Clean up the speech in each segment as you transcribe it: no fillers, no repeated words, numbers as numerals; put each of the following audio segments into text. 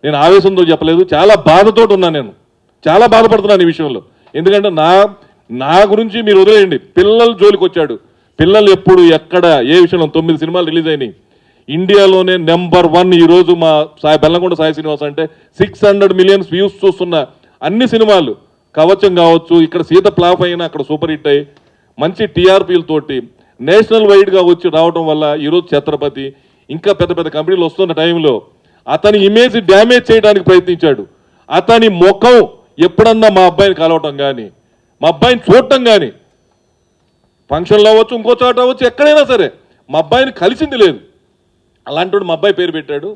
నేను ఆవేశంతో చెప్పలేదు, చాలా బాధతో ఉన్నాను. నేను చాలా బాధపడుతున్నాను ఈ విషయంలో. ఎందుకంటే నా గురించి మీరు వదిలేయండి, పిల్లల జోలికి వచ్చాడు. పిల్లలు ఎప్పుడు ఎక్కడ ఏ విషయంలో 9 సినిమాలు రిలీజ్ అయినాయి. ఇండియాలోనే నెంబర్ 1 ఈరోజు మా బెల్లంకొండ సాయి శ్రీనివాస్ అంటే 600 మిలియన్స్ వ్యూస్ చూస్తున్న అన్ని సినిమాలు. కవచం కావచ్చు, ఇక్కడ సీత ఫ్లాప్ అయినా అక్కడ సూపర్ హిట్ అయ్యి మంచి టీఆర్పీలతోటి నేషనల్ వైడ్గా వచ్చి రావడం వల్ల ఈరోజు ఛత్రపతి ఇంకా పెద్ద పెద్ద కంపెనీలు వస్తున్న టైంలో అతని ఇమేజ్ డ్యామేజ్ చేయడానికి ప్రయత్నించాడు. అతని ముఖం ఎప్పుడన్నా మా అబ్బాయిని కలవటం కానీ, మా అబ్బాయిని చూడటం కానీ, ఫంక్షన్లో అవ్వచ్చు, ఇంకో చోట అవ్వచ్చు, ఎక్కడైనా సరే మా అబ్బాయిని కలిసింది లేదు. అలాంటి మా అబ్బాయి పేరు పెట్టాడు.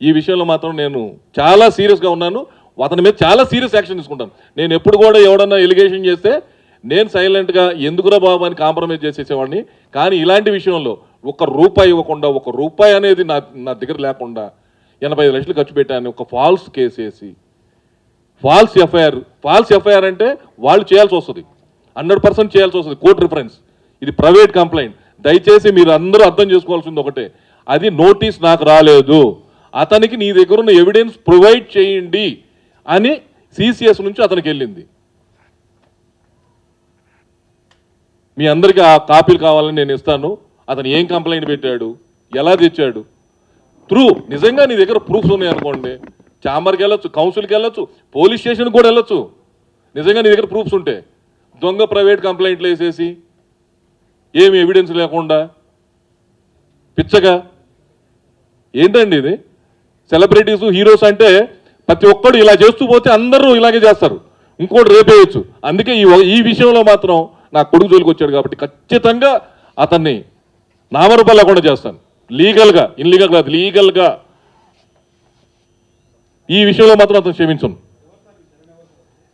ఈ విషయంలో మాత్రం నేను చాలా సీరియస్గా ఉన్నాను. అతని మీద చాలా సీరియస్ యాక్షన్ తీసుకుంటాను. నేను ఎప్పుడు కూడా ఎవడన్నా ఎలిగేషన్ చేస్తే నేను సైలెంట్గా ఎందుకురా బాబు అని కాంప్రమైజ్ చేసేసేవాడిని. కానీ ఇలాంటి విషయంలో ₹1 ఇవ్వకుండా, ₹1 అనేది నా దగ్గర లేకుండా 85 లక్షలు ఖర్చు పెట్టాను. ఒక ఫాల్స్ కేసు వేసి ఫాల్స్ ఎఫ్ఐఆర్ అంటే వాళ్ళు చేయాల్సి వస్తుంది, 100% చేయాల్సి వస్తుంది, కోర్టు రిఫరెన్స్. ఇది ప్రైవేట్ కంప్లైంట్. దయచేసి మీరు అందరూ అర్థం చేసుకోవాల్సింది ఒకటే, అది నోటీస్ నాకు రాలేదు, అతనికి నీ దగ్గర ఉన్న ఎవిడెన్స్ ప్రొవైడ్ చేయండి అని సిసిఎస్ నుంచి అతనికి వెళ్ళింది. మీ అందరికీ ఆ కాపీలు కావాలని నేను ఇస్తాను. అతను ఏం కంప్లైంట్ పెట్టాడు, ఎలా తెచ్చాడు, నిజంగా నీ దగ్గర ప్రూఫ్స్ ఉన్నాయనుకోండి, ఛాంబర్కి వెళ్ళొచ్చు, కౌన్సిల్కి వెళ్ళొచ్చు, పోలీస్ స్టేషన్కి కూడా వెళ్ళొచ్చు. నిజంగా నీ దగ్గర ప్రూఫ్స్ ఉంటే దొంగ ప్రైవేట్ కంప్లైంట్లు వేసేసి ఏమి ఎవిడెన్స్ లేకుండా పిచ్చగా ఏంటండి ఇది? సెలబ్రిటీస్, హీరోస్ అంటే ప్రతి ఒక్కడు ఇలా చేస్తూ పోతే అందరూ ఇలాగే చేస్తారు, ఇంకోటి రేపేయచ్చు. అందుకే ఈ విషయంలో మాత్రం నా కొడుకు జోలికి వచ్చాడు కాబట్టి ఖచ్చితంగా అతన్ని నామరూపాలు లేకుండా చేస్తాను. ఇన్లీగల్ కాదు, లీగల్గా ఈ విషయంలో మాత్రం అతను క్షమించను.